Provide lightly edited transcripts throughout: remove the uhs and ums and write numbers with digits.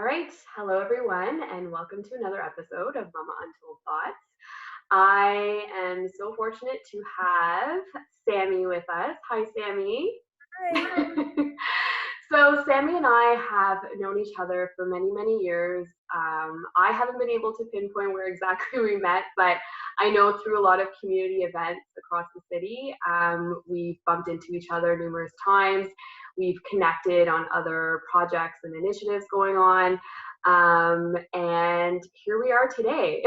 All right. Hello, everyone, and welcome to another episode of Mama Untold Thoughts. I am so fortunate to have Sammy with us. Hi, Sammy. Hi. So, Sammy and I have known each other for many, many years. I haven't been able to pinpoint where exactly we met, but I know through a lot of community events across the city, we've bumped into each other numerous times. We've connected on other projects and initiatives going on. And here we are today.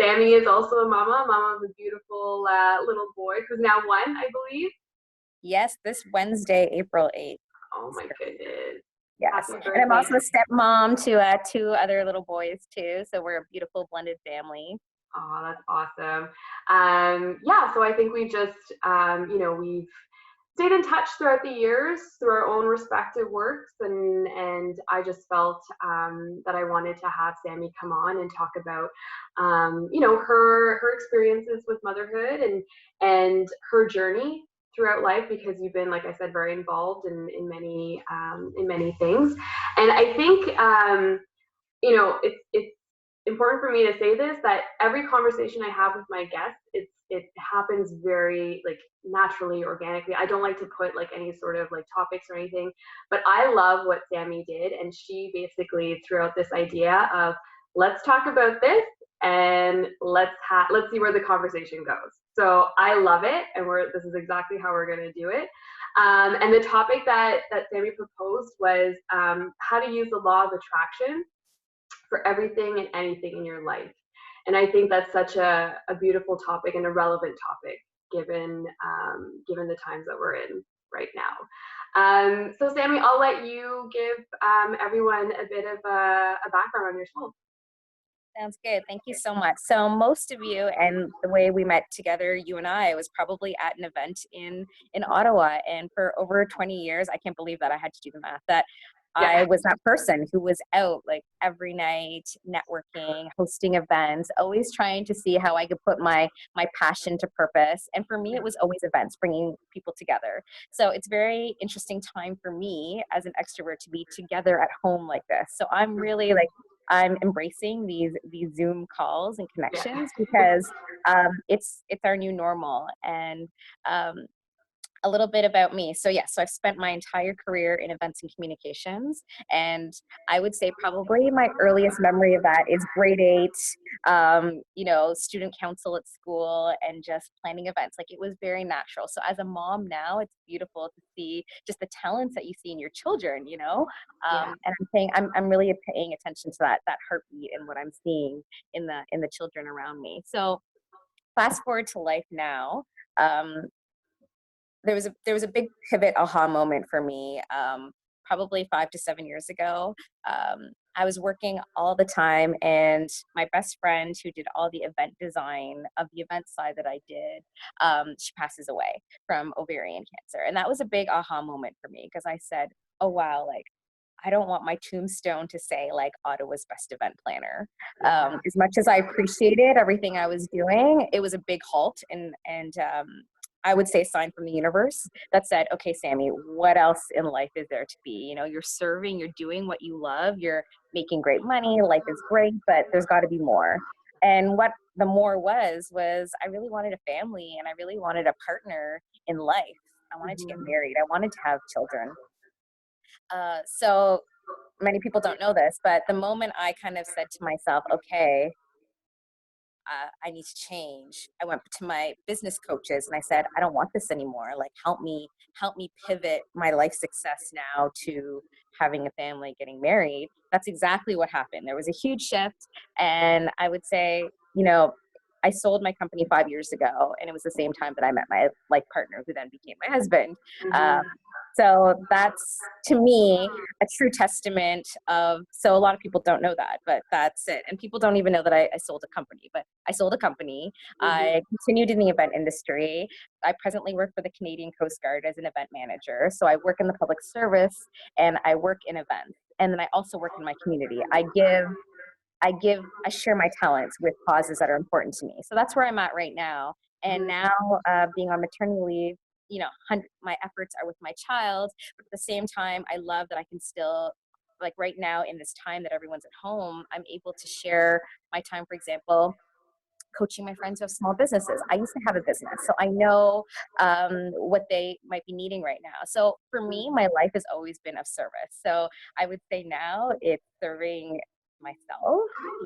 Sammy is also a mama of a beautiful little boy who's now one, I believe. Yes, this Wednesday, April 8th. Oh my goodness. Yes. Happy And I'm birthday. also a stepmom to two other little boys too. So we're a beautiful blended family. Oh, that's awesome. Yeah, so I think we just, we've stayed in touch throughout the years through our own respective works, and I just felt that I wanted to have Sammy come on and talk about, her experiences with motherhood and her journey throughout life, because you've been, like I said, very involved in many things, and I think it's important for me to say this, that every conversation I have with my guests, it happens very like naturally, organically. I don't like to put like any sort of like topics or anything, but I love what Sammy did, and she basically threw out this idea of, let's talk about this and let's see where the conversation goes. So I love it, and this is exactly how we're going to do it. And the topic that Sammy proposed was how to use the law of attraction for everything and anything in your life. And I think that's such a beautiful topic and a relevant topic given the times that we're in right now. So Sammy, I'll let you give everyone a bit of a background on yourself. Sounds good. Thank you so much. So most of you, and the way we met together, you and I, was probably at an event in Ottawa. And for over 20 years, I can't believe that I had to do the math, that I Yeah. was that person who was out like every night, networking, hosting events, always trying to see how I could put my passion to purpose. And for me, it was always events, bringing people together. So it's very interesting time for me as an extrovert to be together at home like this. So I'm really like, I'm embracing these Zoom calls and Yeah. connections because it's our new normal. And um, a little bit about me. So yeah, so I've spent my entire career in events and communications, and I would say probably my earliest memory of that is grade 8, student council at school and just planning events. Like, it was very natural. So as a mom now, it's beautiful to see just the talents that you see in your children. Yeah. And I'm really paying attention to that heartbeat and what I'm seeing in the children around me. So fast forward to life now. Um, there was a big pivot aha moment for me, probably 5 to 7 years ago. I was working all the time, and my best friend, who did all the event design of the event side that I did, she passes away from ovarian cancer, and that was a big aha moment for me, because I said, "Oh wow, like." I don't want my tombstone to say like Ottawa's best event planner. Yeah. As much as I appreciated everything I was doing, it was a big halt, and I would say a sign from the universe that said, okay, Sammy, what else in life is there to be? You're serving, you're doing what you love, you're making great money, life is great, but there's got to be more. And what the more was I really wanted a family, and I really wanted a partner in life. I wanted to get Mhm. married. I wanted to have children. So many people don't know this, but the moment I kind of said to myself, okay, I need to change. I went to my business coaches and I said, I don't want this anymore. Like, help me pivot my life success now to having a family, getting married. That's exactly what happened. There was a huge shift. And I would say, I sold my company 5 years ago, and it was the same time that I met my like partner, who then became my husband. Mhm. Um, so that's, to me, a true testament of, so a lot of people don't know that, but that's it. And people don't even know that I sold a company, but I sold a company. Mhm. I continued in the event industry. I presently work for the Canadian Coast Guard as an event manager. So I work in the public service, and I work in events. And then I also work in my community. I share my talents with causes that are important to me. So that's where I'm at right now. And Mhm. now, being on maternity leave, my efforts are with my child, but at the same time, I love that I can still like right now in this time that everyone's at home, I'm able to share my time, for example, coaching my friends who have small businesses. I used to have a business, so I know what they might be needing right now. So for me, my life has always been of service. So I would say now it's serving myself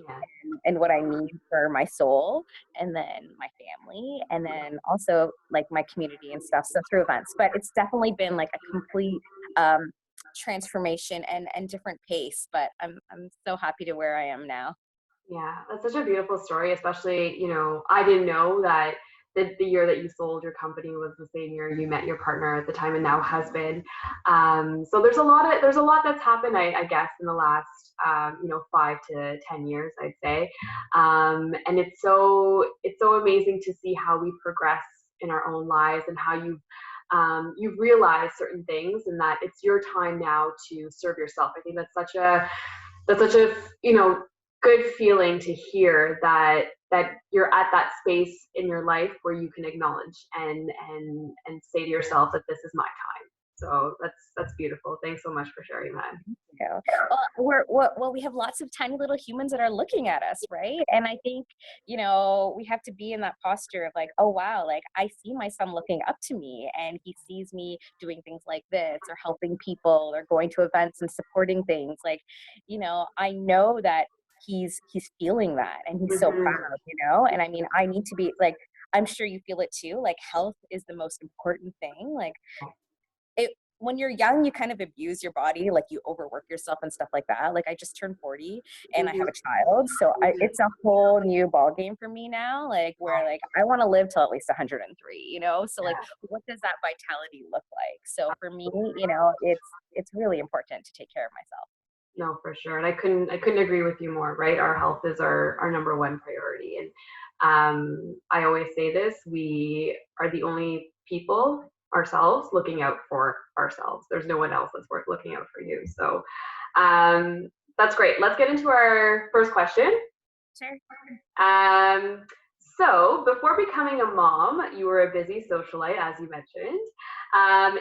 Yeah. and what I need for my soul, and then my family, and then also like my community and stuff. So through events, but it's definitely been like a complete um, transformation and different pace. But I'm so happy to where I am now. Yeah, that's such a beautiful story, especially, I didn't know that the year that you sold your company was the same year you met your partner at the time and now husband. So there's a lot that's happened, I guess, in the last, 5 to 10 years, I'd say. And it's so amazing to see how we progress in our own lives and how you've realized certain things and that it's your time now to serve yourself. I think that's such a good feeling to hear that you're at that space in your life where you can acknowledge and say to yourself that this is my time. So that's beautiful. Thanks so much for sharing that. Yeah. Well, we have lots of tiny little humans that are looking at us, right? And I think, we have to be in that posture of like, oh, wow, like I see my son looking up to me and he sees me doing things like this or helping people or going to events and supporting things. Like, I know that he's feeling that and he's so Hmm. proud. And I mean, I need to be like, I'm sure you feel it too. Like health is the most important thing. Like it when you're young, you kind of abuse your body, like you overwork yourself and stuff like that. Like I just turned 40 and I have a Hmm. child, so it's a whole new ball game for me now. Like where like I want to live till at least 103. So like, what does that vitality look like? So for me, it's really important to take care of myself. No, for sure. And I couldn't agree with you more, right? Our health is our number one priority. And I always say this, we are the only people ourselves looking out for ourselves. There's no one else that's worth looking out for you. So that's great. Let's get into our first question. Sure. Um, so before becoming a mom, you were a busy socialite, as you mentioned,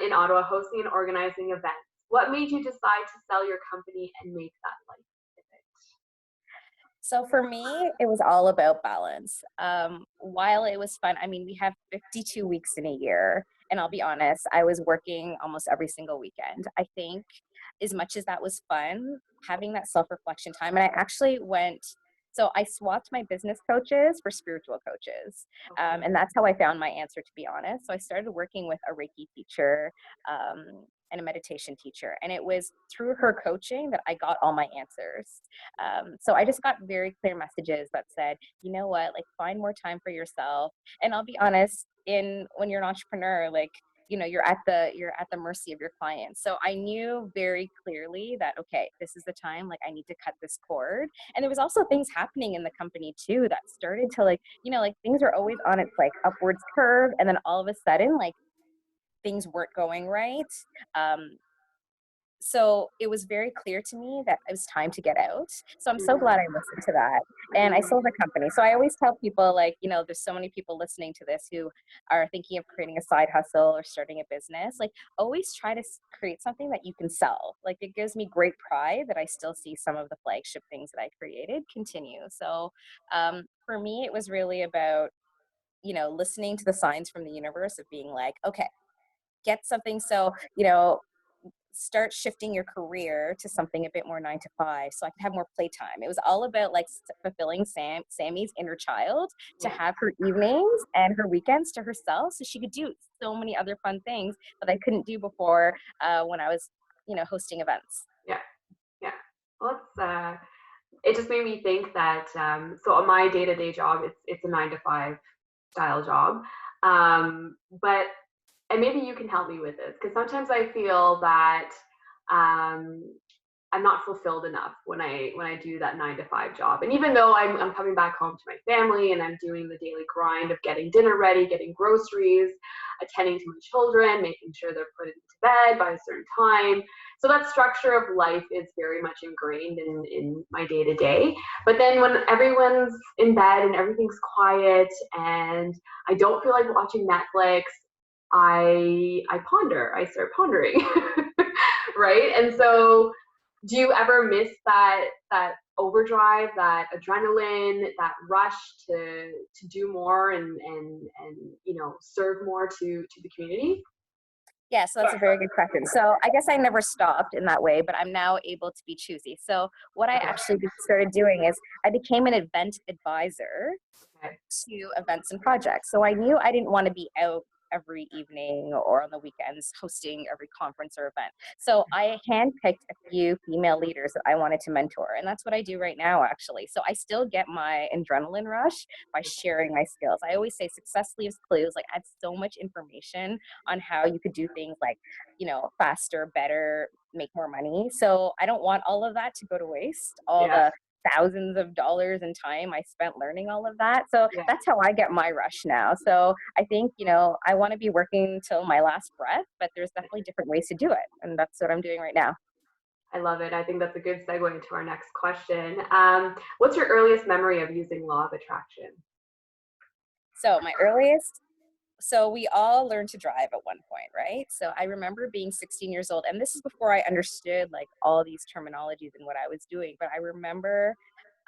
in Ottawa, hosting and organizing events. What made you decide to sell your company and make that life pivot? So for me, it was all about balance. While it was fun, I mean, we have 52 weeks in a year. And I'll be honest, I was working almost every single weekend. I think as much as that was fun, having that self reflection time, and I actually so I swapped my business coaches for spiritual coaches. Okay. And that's how I found my answer, to be honest. So I started working with a Reiki teacher. And a meditation teacher. And it was through her coaching that I got all my answers. So I just got very clear messages that said, you know what, like find more time for yourself. And I'll be honest, in when you're an entrepreneur, like you're at the mercy of your clients. So I knew very clearly that okay, this is the time, like I need to cut this cord. And there was also things happening in the company too that started to like things are always on its like upwards curve, and then all of a sudden like things weren't going right. Um, so it was very clear to me that it was time to get out. So I'm so glad I listened to that. And I sold the company. So I always tell people, like, there's so many people listening to this who are thinking of creating a side hustle or starting a business. Like, always try to create something that you can sell. Like, it gives me great pride that I still see some of the flagship things that I created continue. So for me, it was really about, listening to the signs from the universe of being like, okay, get something. So, start shifting your career to something a bit more 9 to 5 so I could have more playtime. It was all about like fulfilling Sammy's inner child to Yeah. have her evenings and her weekends to herself so she could do so many other fun things that I couldn't do before when I was, hosting events. Yeah. Yeah. Well, it just made me think that so on my day-to-day job, it's a 9 to 5 style job. But and maybe you can help me with this because sometimes I feel that um, I'm not fulfilled enough when I do that 9 to 5 job. And even though I'm coming back home to my family and I'm doing the daily grind of getting dinner ready, getting groceries, attending to my children, making sure they're put into bed by a certain time. So that structure of life is very much ingrained in my day to day. But then when everyone's in bed and everything's quiet and I don't feel like watching Netflix, I start pondering, right? And so Do you ever miss that overdrive, that adrenaline, that rush to do more and serve more to the community? Yeah, so that's a very good question. So I guess I never stopped in that way, but I'm now able to be choosy. So what I Okay. actually started doing is I became an event advisor Okay. to events and projects. So I knew I didn't want to be out every evening or on the weekends hosting every conference or event. So I handpicked a few female leaders that I wanted to mentor. And that's what I do right now, actually. So I still get my adrenaline rush by sharing my skills. I always say success leaves clues. Like, I had so much information on how you could do things like, faster, better, make more money. So I don't want all of that to go to waste. All Yeah. the thousands of dollars in time I spent learning all of that. So Yeah. that's how I get my rush now. So I think, I want to be working till my last breath, but there's definitely different ways to do it. And that's what I'm doing right now. I love it. I think that's a good segue into our next question. What's your earliest memory of using law of attraction? So so we all learned to drive at one point, right? So I remember being 16 years old, and this is before I understood like all these terminologies and what I was doing. But I remember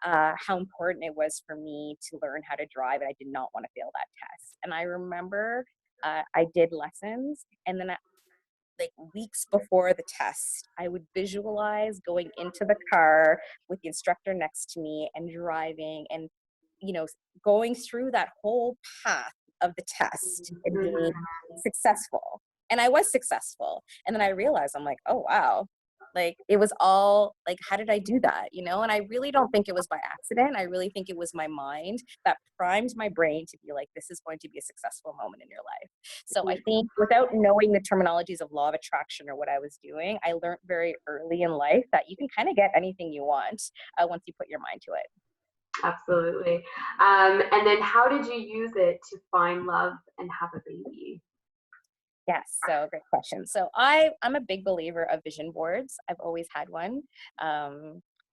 how important it was for me to learn how to drive, and I did not want to fail that test. And I remember I did lessons, and then like weeks before the test, I would visualize going into the car with the instructor next to me and driving and, you know, going through that whole path of the test and being Mhm. successful. And I was successful. And then I realized, I'm like, oh, wow. Like, it was all like, how did I do that? And I really don't think it was by accident. I really think it was my mind that primed my brain to be like, this is going to be a successful moment in your life. So I think without knowing the terminologies of law of attraction or what I was doing, I learned very early in life that you can kind of get anything you want once you put your mind to it. Absolutely. And then how did you use it to find love and have a baby? Yes, so great question. So I'm a big believer of vision boards. I've always had one.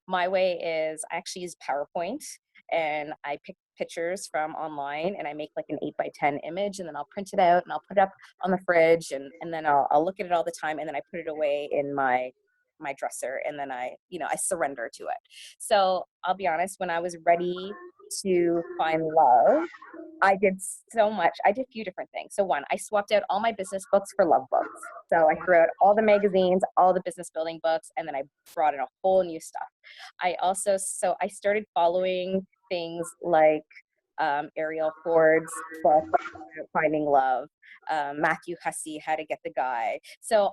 My way is I actually use PowerPoint, and I pick pictures from online and I make like an 8 by 10 image, and then I'll print it out and I'll put it up on the fridge, and then I'll look at it all the time, and then I put it away in my dresser, and then I surrender to it. So I'll be honest, when I was ready to find love, I did so much. I did a few different things. So one, I swapped out all my business books for love books. So I threw out all the magazines, all the business building books, and then I brought in a whole new stuff. I started following things like Ariel Ford's book, Finding Love, Matthew Hussey, How to Get the Guy. So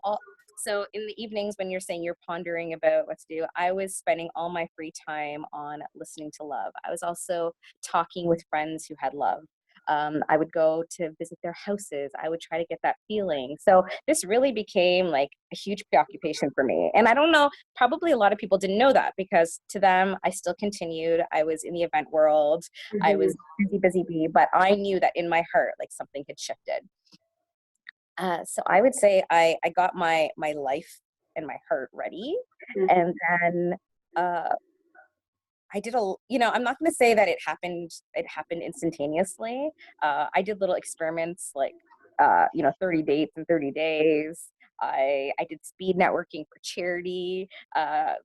in the evenings when you're saying you're pondering about what to do, I was spending all my free time on listening to love. I was also talking with friends who had love. I would go to visit their houses. I would try to get that feeling. So this really became like a huge preoccupation for me. And I don't know, probably a lot of people didn't know that, because to them, I still continued. I was in the event world. I Mhm. was busy, busy bee, but I knew that in my heart, like something had shifted. So I would say I got my life and my heart ready, Mhm. and then uh, I did I'm not going to say that it happened instantaneously. I did little experiments like 30 dates in 30 days. I did speed networking for charity. Uh,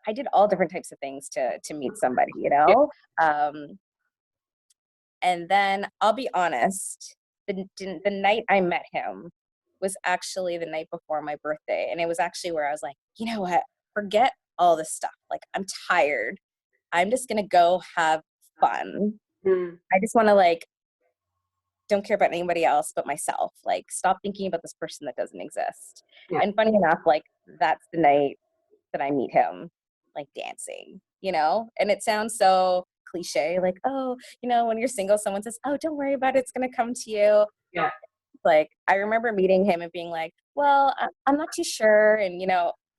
I did all different types of things to meet somebody. Yeah. Um, and then I'll be honest, the night I met him was actually the night before my birthday. And it was actually where I was like, you know what? Forget all this stuff. Like, I'm tired. I'm just going to go have fun. Mm. I just want to, like, don't care about anybody else but myself. Like, stop thinking about this person that doesn't exist. Yeah. And funny enough, like, that's the night that I meet him, like, dancing. And it sounds so cliche, like, oh, when you're single, someone says, oh, don't worry about it, it's going to come to you. Yeah. Like, I remember meeting him and being like, well, I'm not too sure. And,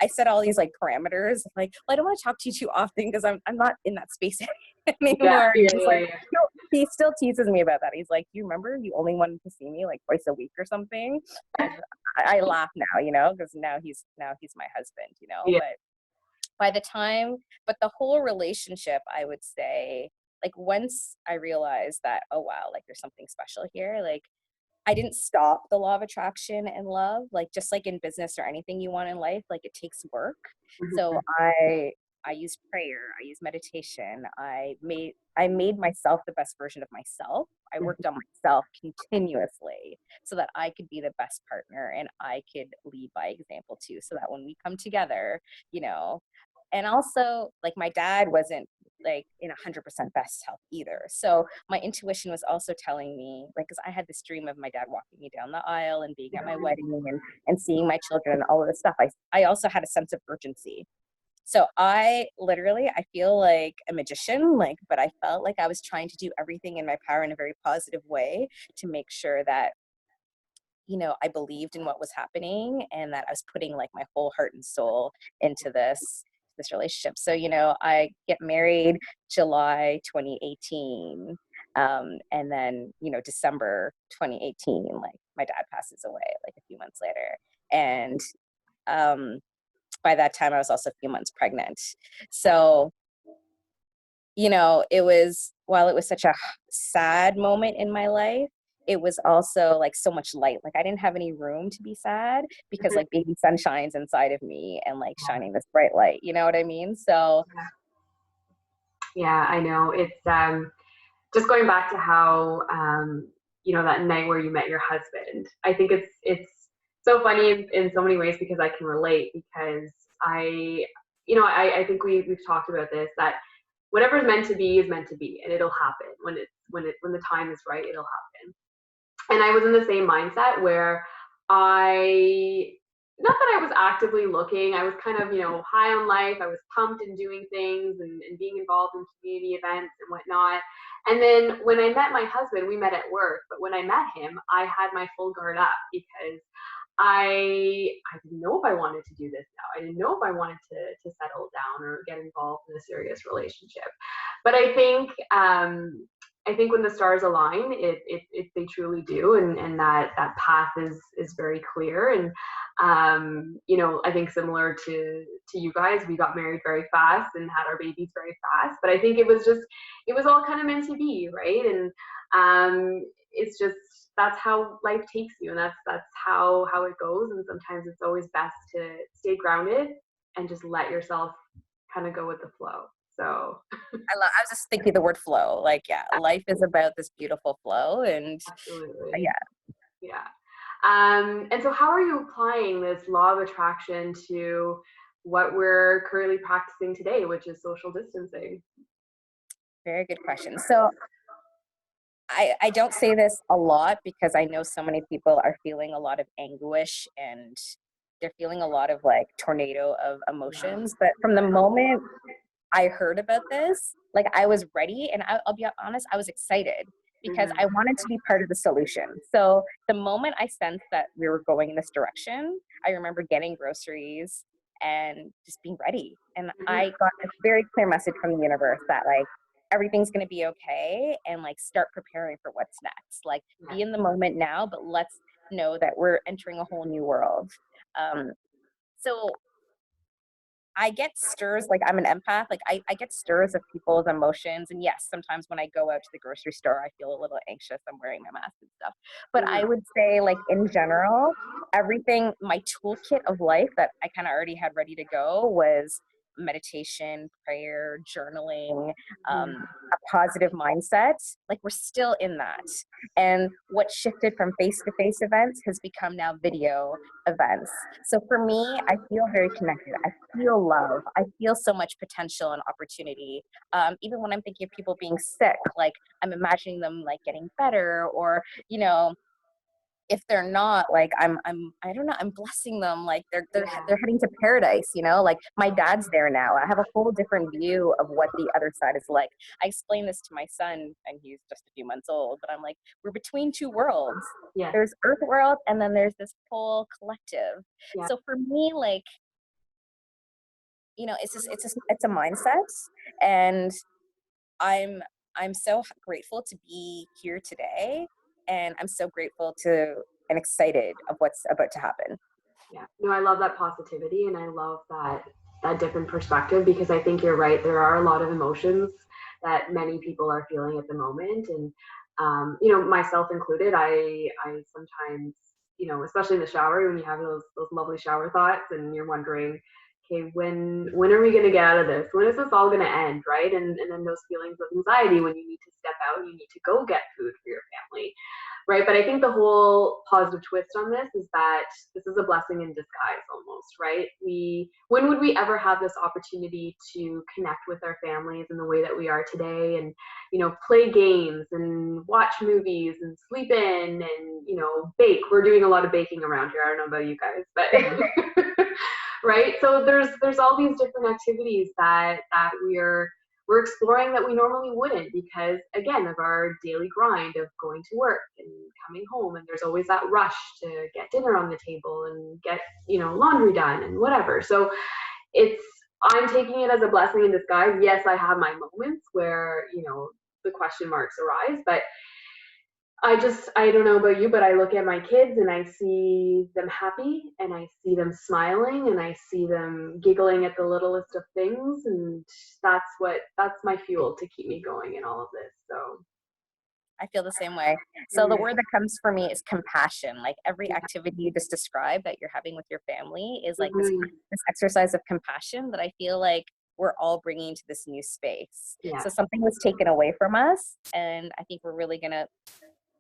I set all these like parameters, like, well, I don't want to talk to you too often because I'm not in that space Yeah. anymore. And Yeah. he's Yeah. like, Yeah. no, he still teases me about that. He's like, you remember you only wanted to see me like twice a week or something? And I laugh now, because now he's my husband. Yeah. But by the time, but the whole relationship, I would say, like, once I realized that, oh wow, like there's something special here, like I didn't stop the law of attraction and love, like just like in business or anything you want in life, like it takes work. So Mhm. I used prayer, I used meditation, I made myself the best version of myself. I worked on myself continuously so that I could be the best partner and I could lead by example too, so that when we come together, you know, and also like my dad wasn't like in 100% best health either. So my intuition was also telling me, like, because I had this dream of my dad walking me down the aisle and being at my wedding and seeing my children and all of this stuff. I also had a sense of urgency. So I literally, I feel like a magician, like, but I felt like I was trying to do everything in my power in a very positive way to make sure that, you know, I believed in what was happening and that I was putting like my whole heart and soul into this relationship. So, you know, I get married July 2018. And then, you know, December 2018, like my dad passes away like a few months later. And um, by that time I was also a few months pregnant. So, you know, it was, while it was such a sad moment in my life, it was also like so much light. Like I didn't have any room to be sad because like baby sun shines inside of me and like shining this bright light. You know what I mean? So Yeah, I know. It's just going back to how you know, that night where you met your husband. I think it's so funny in so many ways because I can relate, because I, you know, I think we've talked about this, that whatever's meant to be is meant to be, and it'll happen when the time is right. It'll happen. And I was in the same mindset where I, not that I was actively looking, I was kind of, you know, high on life. I was pumped and doing things and being involved in community events and whatnot. And then when I met my husband, we met at work, but when I met him, I had my full guard up because I didn't know if I wanted to do this now. I didn't know if I wanted to settle down or get involved in a serious relationship. But I think when the stars align, they truly do, and that path is very clear. And you know, I think similar to you guys, we got married very fast and had our babies very fast. But I think it was all kind of meant to be, right? And it's just, that's how life takes you, and that's how it goes. And sometimes it's always best to stay grounded and just let yourself kind of go with the flow. So I was just thinking the word flow. Like, yeah, life is about this beautiful flow, and absolutely. yeah, Yeah. And so how are you applying this law of attraction to what we're currently practicing today, which is social distancing? very good question. So I don't say this a lot because I know so many people are feeling a lot of anguish and they're feeling a lot of like tornado of Yeah. emotions. But from the moment I heard about this, like I was ready, and I'll be honest, I was excited because Mhm. I wanted to be part of the solution. So the moment I sensed that we were going in this direction, I remember getting groceries and just being ready. And Mhm. I got a very clear message from the universe that like everything's going to be okay, and like start preparing for what's next. Like be Yeah. in the moment now, but let's know that we're entering a whole new world. Um, so I get stirs, like I'm an empath, like I get stirs of people's emotions. And yes, sometimes when I go out to the grocery store, I feel a little anxious. I'm wearing my mask and stuff. But I Mhm. would say, like in general, everything, my toolkit of life that I kind of already had ready to go was meditation, prayer, journaling, Mhm. a positive mindset. Like we're still in that. And what shifted from face to face events has become now video events. So for me, I feel very connected. I feel love. I feel so much potential and opportunity. Even when I'm thinking of people being sick, like I'm imagining them like getting better, or you know, if they're not, like I don't know, I'm blessing them, like Yeah. they're heading to paradise. You know, like my dad's there now. I have a whole different view of what the other side is like. I explain this to my son, and he's just a few months old, but I'm like, we're between two worlds. Yes. There's Earth World, and then there's this whole collective. Yeah. So for me, like, you know, it's a mindset, and i'm I'm so grateful to be here today, and I'm so grateful to and excited of what's about to happen. Yeah. No, I love that positivity, and I love that different perspective, because I think you're right. There are a lot of emotions that many people are feeling at the moment, and Myself included, I sometimes, especially in the shower when you have those lovely shower thoughts and you're wondering, okay, when are we going to get out of this? When is this all going to end, right? And then those feelings of anxiety when you need to step out, you need to go get food for your family, right? But I think the whole positive twist on this is that this is a blessing in disguise almost, right? When would we ever have this opportunity to connect with our families in the way that we are today, and play games and watch movies and sleep in and bake. We're doing a lot of baking around here. I don't know about you guys, but right? So there's all these different activities that we're exploring that we normally wouldn't, because again of our daily grind of going to work and coming home, and there's always that rush to get dinner on the table and get laundry done and whatever. So it's I'm taking it as a blessing in disguise. Yes, I have my moments where the question marks arise, but I don't know about you, but I look at my kids and I see them happy and I see them smiling and I see them giggling at the littlest of things. And that's my fuel to keep me going in all of this. So I feel the same way. So the word that comes for me is compassion. Like every activity you just described that you're having with your family is like this exercise of compassion that I feel like we're all bringing to this new space. yeah. So something was taken away from us, and I think we're really gonna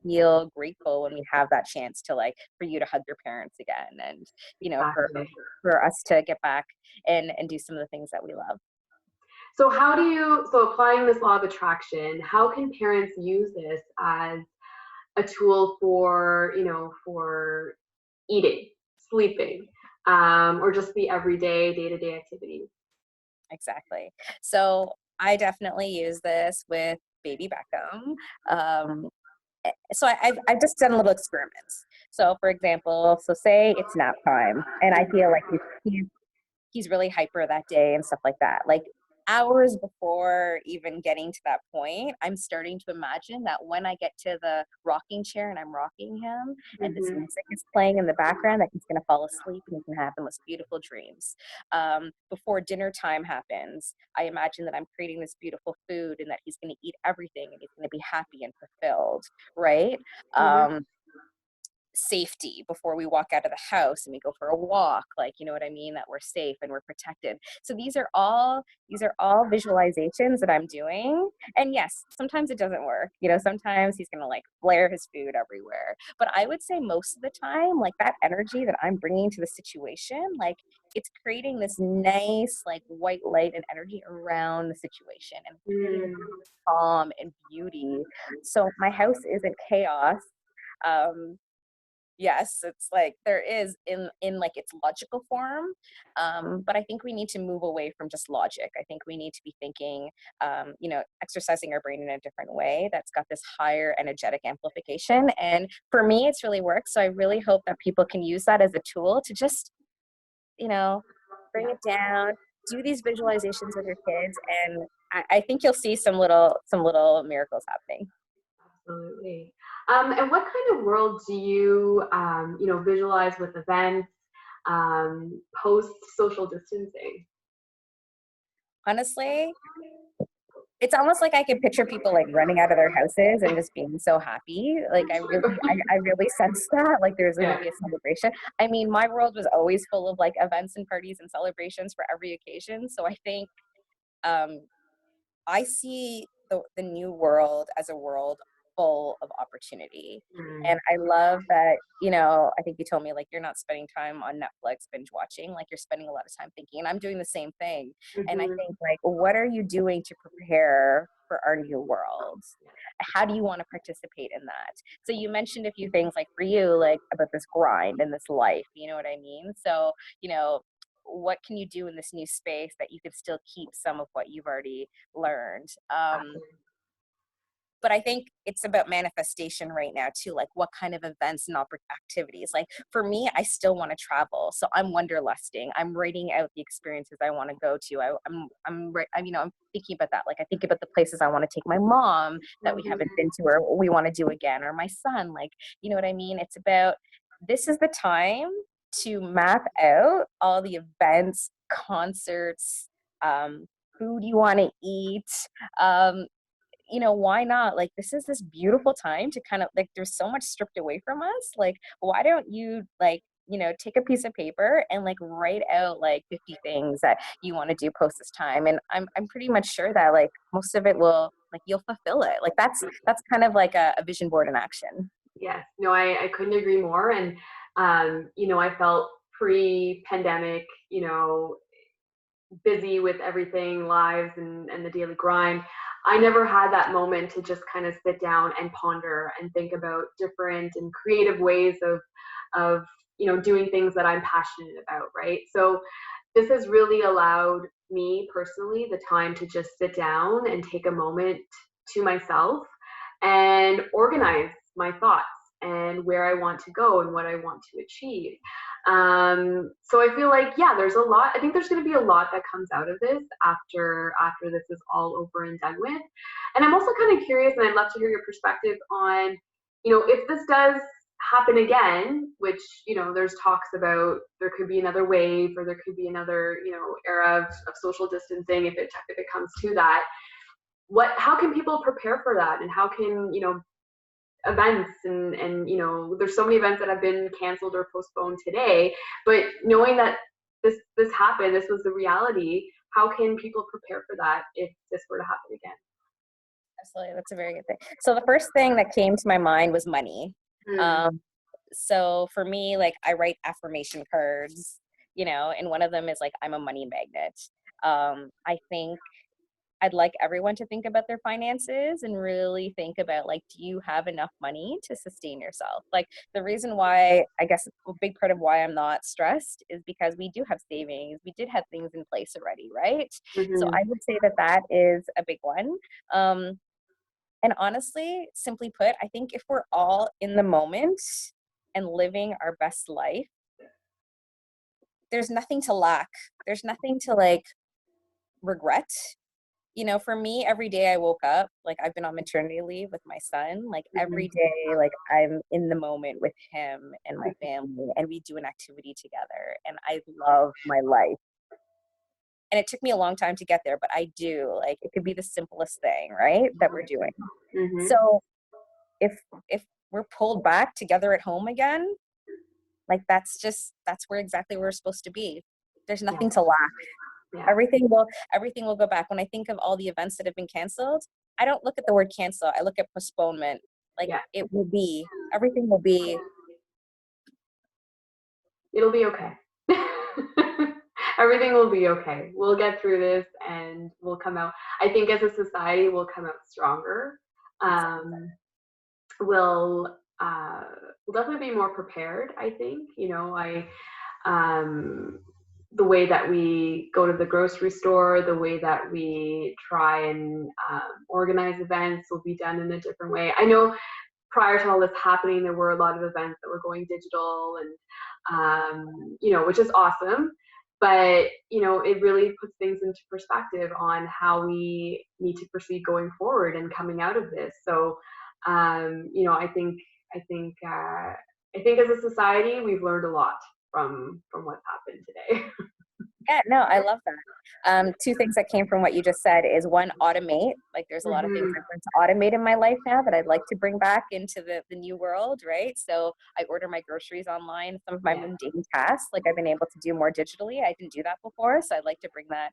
feel grateful when we have that chance to, like, for you to hug your parents again, and Exactly. for us to get back and do some of the things that we love. So applying this law of attraction, how can parents use this as a tool for, for eating, sleeping, or just the everyday day-to-day activities? Exactly. So I definitely use this with baby Beckham. Um, so I've just done little experiments. So for example, so say it's nap time and I feel like he's really hyper that day and stuff like that. Like hours before even getting to that point, I'm starting to imagine that when I get to the rocking chair and I'm rocking him and this Mm-hmm. music is playing in the background, that he's going to fall asleep and he can have the most beautiful dreams. Before dinner time happens, I imagine that I'm creating this beautiful food and that he's going to eat everything and he's going to be happy and fulfilled, right? Mm-hmm. Um, Safety before we walk out of the house and we go for a walk, like, you know what I mean, that we're safe and we're protected. So these are all visualizations that I'm doing. And yes, sometimes it doesn't work, sometimes he's gonna like flare his food everywhere, but I would say most of the time, like, that energy that I'm bringing to the situation, like, it's creating this nice like white light and energy around the situation and creating Mm. calm and beauty, so my house isn't chaos. um Yes, it's like there is in like its logical form, but I think we need to move away from just logic. I think we need to be thinking, exercising our brain in a different way that's got this higher energetic amplification. And for me, it's really worked. So I really hope that people can use that as a tool to just, you know, bring Yeah, it down, do these visualizations with your kids, and I think you'll see some little miracles happening. absolutely. And what kind of world do you, visualize with events, post social distancing? Honestly, it's almost like I can picture people like running out of their houses and just being so happy. Like I really sense that. Like there's gonna Yeah. be a celebration. I mean, my world was always full of like events and parties and celebrations for every occasion. So I think um I see the new world as a world full of opportunity. Mm. And I love that, I think you told me like you're not spending time on Netflix binge watching, like you're spending a lot of time thinking. And I'm doing the same thing. And I Mhm. think like, what are you doing to prepare for our new world? How do you want to participate in that? So you mentioned a few things like for you, like about this grind and this life, you know what I mean? So, what can you do in this new space that you could still keep some of what you've already learned? But I think it's about manifestation right now too. Like what kind of events and activities? Like for me, I still want to travel, so I'm wanderlusting. I'm writing out the experiences I want to go to. I'm thinking about that. Like I think about the places I want to take my mom that we haven't been to or we want to do again, or my son. Like, you know what I mean? It's about, this is the time to map out all the events, concerts, food you want to eat, um, why not? Like, this is this beautiful time to kind of like, there's so much stripped away from us. Like, why don't you like, take a piece of paper and like write out like 50 things that you want to do post this time. And I'm pretty much sure that like most of it will like, you'll fulfill it. Like that's kind of like a vision board in action. Yes, no, I couldn't agree more. And, I felt pre-pandemic, busy with everything, lives and the daily grind. I never had that moment to just kind of sit down and ponder and think about different and creative ways of doing things that I'm passionate about, right? So this has really allowed me personally the time to just sit down and take a moment to myself and organize my thoughts and where I want to go and what I want to achieve. So I feel like, yeah, there's a lot. I think there's going to be a lot that comes out of this after this is all over and done with. And I'm also kind of curious, and I'd love to hear your perspective on, if this does happen again, which there's talks about there could be another wave or there could be another era of social distancing if it comes to that. How can people prepare for that, and how can events and there's so many events that have been canceled or postponed today, but knowing that this happened, this was the reality, how can people prepare for that if this were to happen again? Absolutely. That's a very good thing. So the first thing that came to my mind was money. Mm. Um, so for me, like I write affirmation cards, and one of them is like, I'm a money magnet. I think I'd like everyone to think about their finances and really think about like, do you have enough money to sustain yourself? Like the reason why, I guess a big part of why I'm not stressed is because we do have savings. We did have things in place already, right? So Mm-hmm. I would say that that is a big one. Um, and honestly, simply put, I think if we're all in the moment and living our best life, there's nothing to lack. There's nothing to like regret. For me, every day I woke up, like I've been on maternity leave with my son, like every Mm-hmm. day, like I'm in the moment with him and my family, and we do an activity together. And I love my life. And it took me a long time to get there, but I do. Like it could be the simplest thing, right? That we're doing. Mm-hmm. So if if we're pulled back together at home again, like that's where exactly where we're supposed to be. There's Yeah. nothing to lack. Yeah. Everything will go back. When I think of all the events that have been canceled, I don't look at the word cancel. I look at postponement. Like Yeah. everything will be. It'll be okay. Everything will be okay. We'll get through this and we'll come out. I think as a society, we'll come out stronger. Um, we'll uh, we'll definitely be more prepared. I think um, the way that we go to the grocery store, the way that we try and organize events will be done in a different way. I know prior to all this happening, there were a lot of events that were going digital, and which is awesome. But it really puts things into perspective on how we need to proceed going forward and coming out of this. So, I think I think as a society, we've learned a lot from what's happened today. Yeah, no, I love that. Two things that came from what you just said is one, automate. Like there's a lot of things Mm-hmm. I've learned to automate in my life now that I'd like to bring back into the new world, right? So I order my groceries online. Some of my Yeah. mundane tasks, like I've been able to do more digitally. I didn't do that before, so I'd like to bring that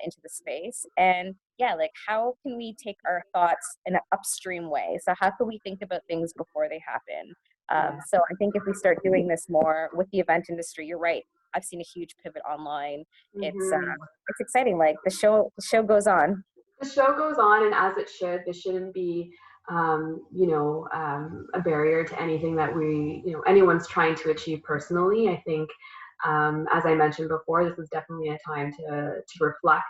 into the space. And yeah, like how can we take our thoughts in an upstream way? So how can we think about things before they happen? Yeah. So I think if we start doing this more with the event industry, you're right. I've seen a huge pivot online. It's Mm-hmm. it's exciting. Like the show goes on. The show goes on, and as it should. This shouldn't be, a barrier to anything that anyone's trying to achieve personally. I think, as I mentioned before, this is definitely a time to reflect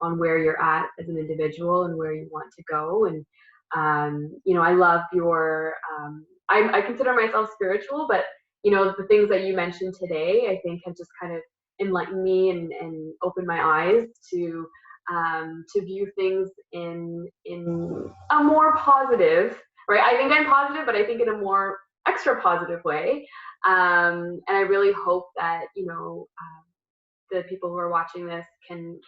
on where you're at as an individual and where you want to go. And I love your. I consider myself spiritual, but the things that you mentioned today, I think have just kind of enlightened me and opened my eyes to view things in a more positive, right? I think I'm positive, but I think in a more extra positive way. And I really hope that the people who are watching this can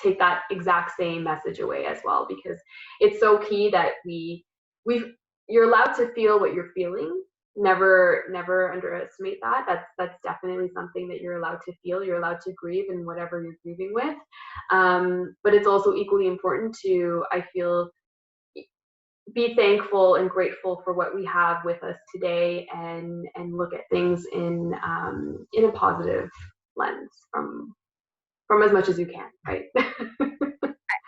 take that exact same message away as well, because it's so key that you're allowed to feel what you're feeling. Never underestimate that. That's definitely something that you're allowed to feel. You're allowed to grieve in whatever you're grieving with. But it's also equally important to, I feel, be thankful and grateful for what we have with us today, and look at things in a positive lens from as much as you can, right?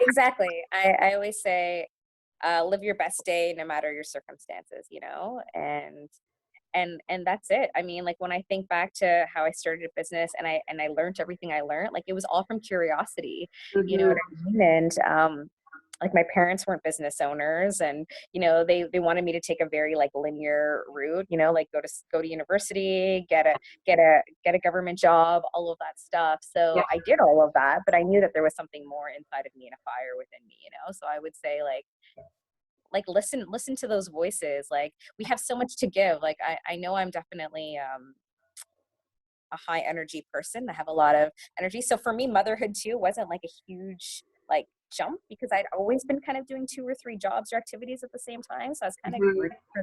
Exactly. I always say, live your best day no matter your circumstances, you know, and that's it. I mean, like when I think back to how I started a business and I learned everything I learned, like it was all from curiosity, you know Mm-hmm. what I mean? And like my parents weren't business owners, and you know they wanted me to take a very like linear route, you know, like go to university, get a government job, all of that stuff. Yeah. So I did all of that, but I knew that there was something more inside of me and a fire within me, you know. So I would say like listen to those voices. Like we have so much to give. Like I know I'm definitely a high energy person. I have a lot of energy. So for me, motherhood too wasn't like a huge like jump, because I'd always been kind of doing 2 or 3 jobs or activities at the same time. So I was kind of Mm-hmm. groomed for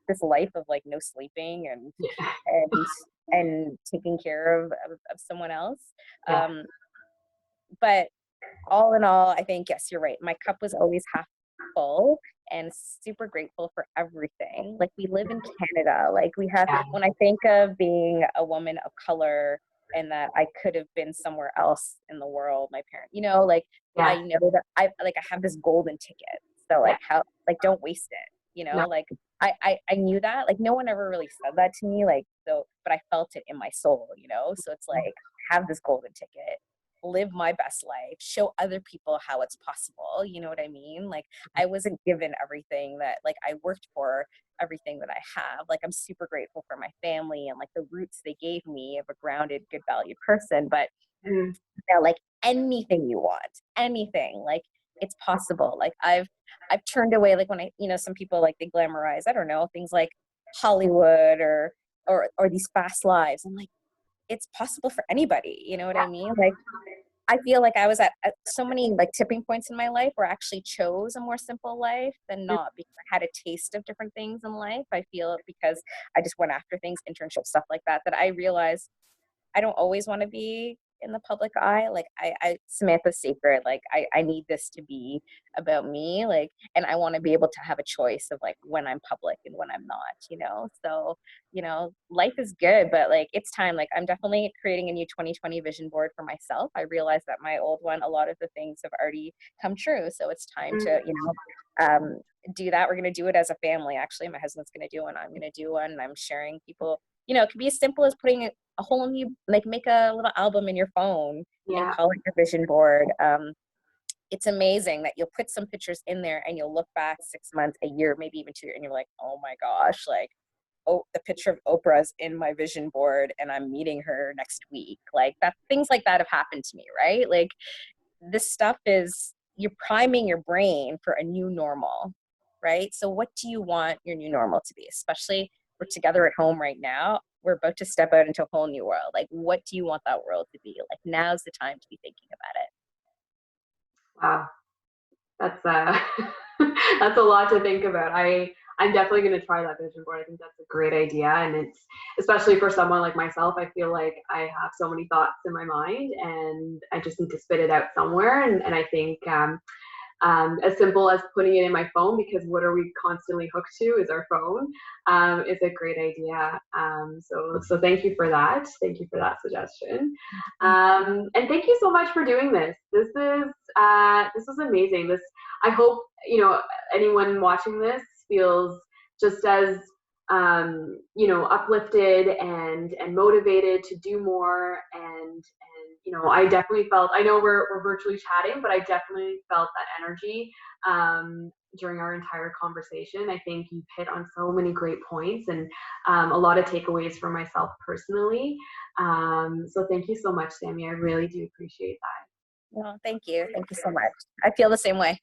this life of like no sleeping Yeah. and and taking care of someone else. Yeah. Um, but all in all, I think, yes, you're right. My cup was always half full and super grateful for everything. Like we live in Canada. Like we have, Yeah. when I think of being a woman of color and that I could have been somewhere else in the world, my parents, you know, like Yeah. I know that I have this golden ticket. So Yeah. like how, like, don't waste it, you No. know, like I knew that, like no one ever really said that to me. Like, so, but I felt it in my soul, you know? So it's like, have this golden ticket, live my best life, show other people how it's possible. You know what I mean? Like I wasn't given everything that like I worked for everything that I have. Like I'm super grateful for my family and like the roots they gave me of a grounded, good valued person. But Mm-hmm. you know, like anything you want, anything, like it's possible. Like I've turned away, like when I, you know, some people like they glamorize, I don't know, things like Hollywood or these fast lives. I'm like, it's possible for anybody. You know what I mean? Like I feel like I was at so many like tipping points in my life where I actually chose a more simple life than not, because I had a taste of different things in life. I feel because I just went after things, internship stuff like that, that I realized I don't always want to be in the public eye. Like Samantha's secret, like I need this to be about me. Like, and I want to be able to have a choice of like when I'm public and when I'm not, you know? So, you know, life is good, but like, it's time. Like I'm definitely creating a new 2020 vision board for myself. I realized that my old one, a lot of the things have already come true. So it's time to, you know, do that. We're going to do it as a family. Actually, my husband's going to do one. I'm going to do one. And I'm sharing people, you know, it could be as simple as putting a whole new, like make a little album in your phone and Yeah. call it your vision board. It's amazing that you'll put some pictures in there and you'll look back 6 months, a year, maybe even 2 years, and you're like, oh my gosh, like, oh, the picture of Oprah's in my vision board and I'm meeting her next week. Like that, things like that have happened to me, right? Like this stuff is, you're priming your brain for a new normal, right? So what do you want your new normal to be? Especially we're together at home right now. We're about to step out into a whole new world. Like, what do you want that world to be? Like, now's the time to be thinking about it. Wow. That's that's a lot to think about. I'm definitely going to try that vision board. I think that's a great idea, and it's especially for someone like myself. I feel like I have so many thoughts in my mind, and I just need to spit it out somewhere. And I think as simple as putting it in my phone, because what are we constantly hooked to is our phone, is a great idea. So thank you for that. Thank you for that suggestion. And thank you so much for doing this. This was amazing. I hope, you know, anyone watching this feels just as uplifted and motivated to do more. And you know, I definitely felt, I know we're virtually chatting, but I definitely felt that energy during our entire conversation. I think you've hit on so many great points, and a lot of takeaways for myself personally. So thank you so much, Sammy. I really do appreciate that. Well, thank you. Thank you so much. I feel the same way.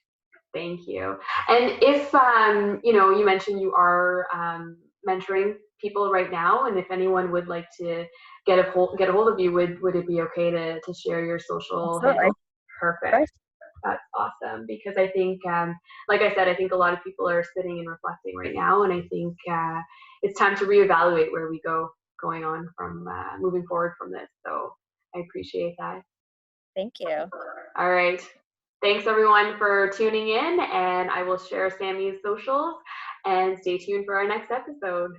Thank you. And if you mentioned you are mentoring people right now, and if anyone would like to get a hold of you, would it be okay to share your social Absolutely. handle? Perfect. That's awesome, because I think, like I said, I think a lot of people are sitting and reflecting right now, and I think it's time to reevaluate where we going on from moving forward from this. So I appreciate that. Thank you. All right. Thanks everyone for tuning in, and I will share Sammy's socials, and stay tuned for our next episode.